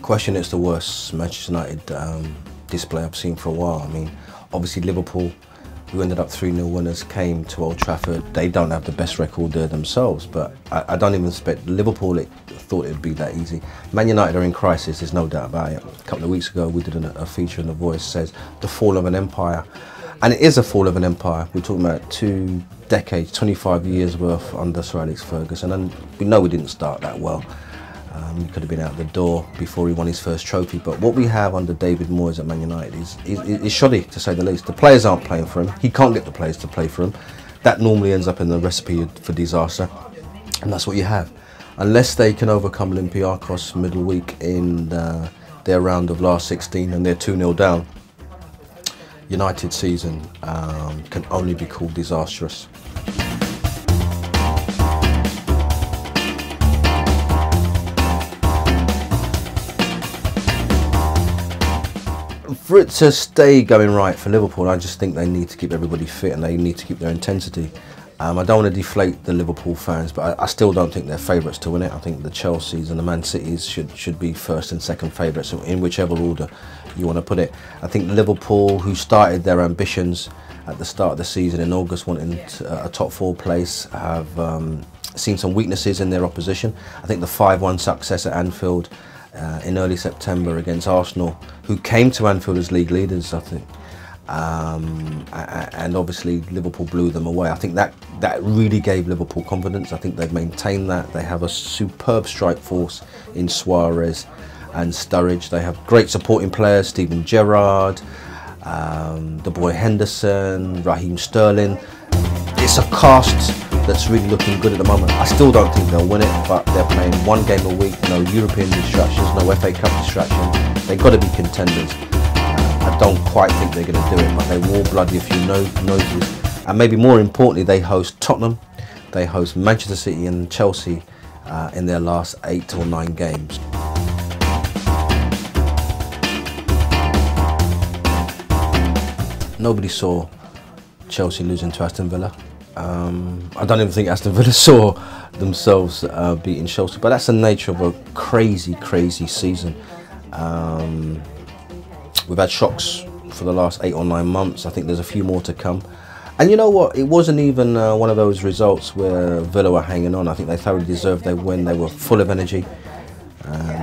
question, it's the worst Manchester United display I've seen for a while. I mean, obviously Liverpool, who ended up 3-0 winners, came to Old Trafford. They don't have the best record there themselves, but I don't even expect Liverpool thought it'd be that easy. Man United are in crisis, there's no doubt about it. A couple of weeks ago we did a feature in The Voice, says the fall of an empire. And it is a fall of an empire. We're talking about 2 decades, 25 years worth under Sir Alex Ferguson, and we know we didn't start that well. He could have been out the door before he won his first trophy, but what we have under David Moyes at Man United is shoddy, to say the least. The players aren't playing for him. He can't get the players to play for him. That normally ends up in the recipe for disaster, and that's what you have. Unless they can overcome Olympiacos middle week in their round of last 16 and they're 2-0 down, United season can only be called disastrous. For it to stay going right for Liverpool, I just think they need to keep everybody fit and they need to keep their intensity. I don't want to deflate the Liverpool fans, but I still don't think they're favourites to win it. I think the Chelseas and the Man Cities should be first and second favourites, in whichever order you want to put it. I think Liverpool, who started their ambitions at the start of the season in August wanting a top 4 place, have seen some weaknesses in their opposition. I think the 5-1 success at Anfield in early September against Arsenal, who came to Anfield as league leaders, I think, and obviously Liverpool blew them away. I think that really gave Liverpool confidence. I think they've maintained that. They have a superb strike force in Suarez and Sturridge. They have great supporting players, Steven Gerrard, the boy Henderson, Raheem Sterling. It's a cast that's really looking good at the moment. I still don't think they'll win it, but they're playing 1 game a week, no European distractions, no FA Cup distraction. They've got to be contenders. I don't quite think they're going to do it, but they will bloody a few noses. And maybe more importantly, they host Tottenham, they host Manchester City and Chelsea in their last 8 or 9 games. Nobody saw Chelsea losing to Aston Villa. I don't even think Aston Villa saw themselves beating Chelsea, but that's the nature of a crazy, crazy season. We've had shocks for the last 8 or 9 months. I think there's a few more to come. And you know what? It wasn't even one of those results where Villa were hanging on. I think they thoroughly deserved their win. They were full of energy.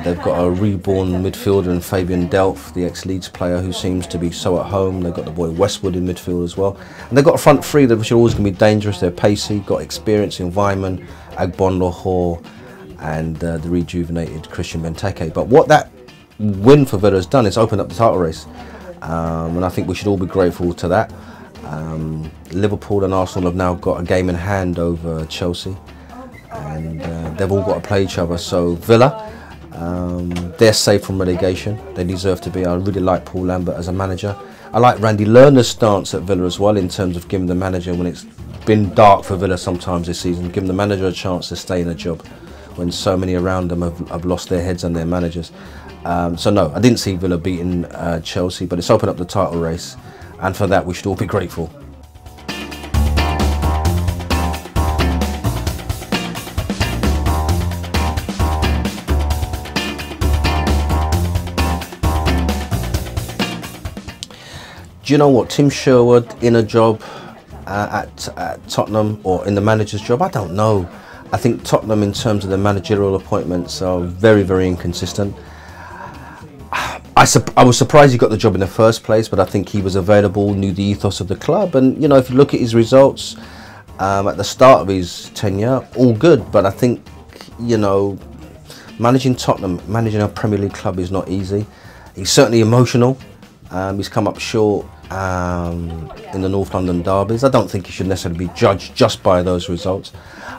They've got a reborn midfielder in Fabian Delph, the ex-Leeds player, who seems to be so at home. They've got the boy Westwood in midfield as well. And they've got a front three that which are always going to be dangerous. They're pacey, got experience in Weimann, Agbon Lahore, and the rejuvenated Christian Benteke. But what that win for Villa has done is open up the title race. And I think we should all be grateful to that. Liverpool and Arsenal have now got a game in hand over Chelsea. And they've all got to play each other. So Villa, they're safe from relegation. They deserve to be. I really like Paul Lambert as a manager. I like Randy Lerner's stance at Villa as well, in terms of giving the manager, when it's been dark for Villa sometimes this season, giving the manager a chance to stay in a job when so many around them have lost their heads and their managers. So no, I didn't see Villa beating Chelsea, but it's opened up the title race, and for that we should all be grateful. Do you know what? Tim Sherwood in a job at Tottenham, or in the manager's job? I don't know. I think Tottenham, in terms of the managerial appointments, are very, very inconsistent. I was surprised he got the job in the first place, but I think he was available, knew the ethos of the club. And, you know, if you look at his results at the start of his tenure, all good. But I think, you know, managing Tottenham, managing a Premier League club is not easy. He's certainly emotional. He's come up short in the North London derbies. I don't think he should necessarily be judged just by those results.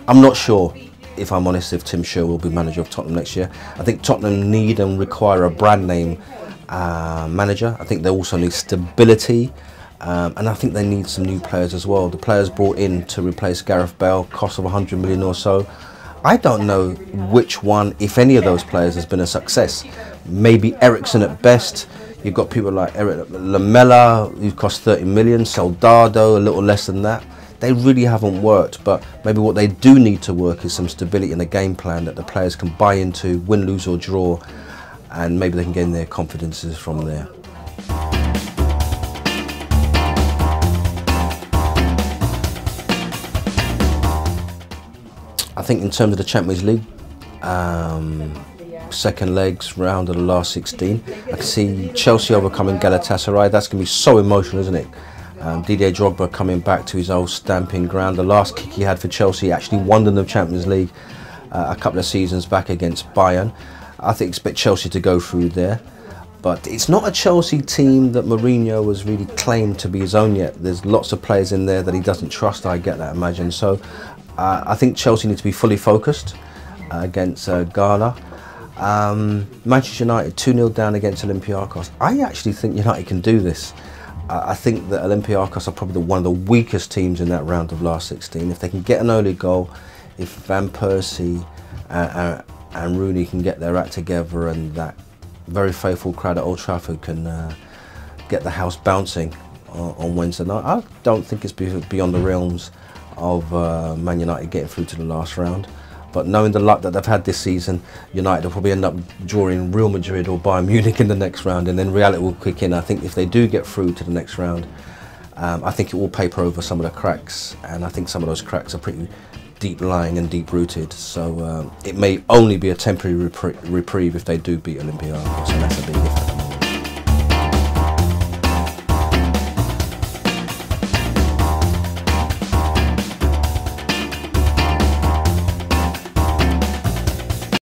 I'm not sure, if I'm honest, if Tim Sherwood will be manager of Tottenham next year. I think Tottenham need and require a brand name manager. I think they also need stability, and I think they need some new players as well. The players brought in to replace Gareth Bale, cost of 100 million or so. I don't know which one, if any of those players, has been a success. Maybe Eriksen at best. You've got people like Eric Lamela, who cost 30 million, Soldado, a little less than that. They really haven't worked, but maybe what they do need to work is some stability in the game plan that the players can buy into, win, lose or draw, and maybe they can gain their confidences from there. I think in terms of the Champions League, second legs round of the last 16, I can see Chelsea overcoming Galatasaray. That's going to be so emotional, isn't it? Didier Drogba coming back to his old stamping ground. The last kick he had for Chelsea actually won them the Champions League a couple of seasons back against Bayern. I think expect Chelsea to go through there. But it's not a Chelsea team that Mourinho has really claimed to be his own yet. There's lots of players in there that he doesn't trust, I get that, imagine. So I think Chelsea need to be fully focused against Ghana. Manchester United 2-0 down against Olympiacos. I actually think United can do this. I think that Olympiacos are probably one of the weakest teams in that round of last 16. If they can get an early goal, if Van Persie and Rooney can get their act together, and that very faithful crowd at Old Trafford can get the house bouncing on Wednesday night, I don't think it's beyond the realms of Man United getting through to the last round. But knowing the luck that they've had this season, United will probably end up drawing Real Madrid or Bayern Munich in the next round, and then reality will kick in. I think if they do get through to the next round, I think it will paper over some of the cracks, and I think some of those cracks are pretty deep lying and deep rooted. So it may only be a temporary reprieve if they do beat Olympiacos, and that's a big if.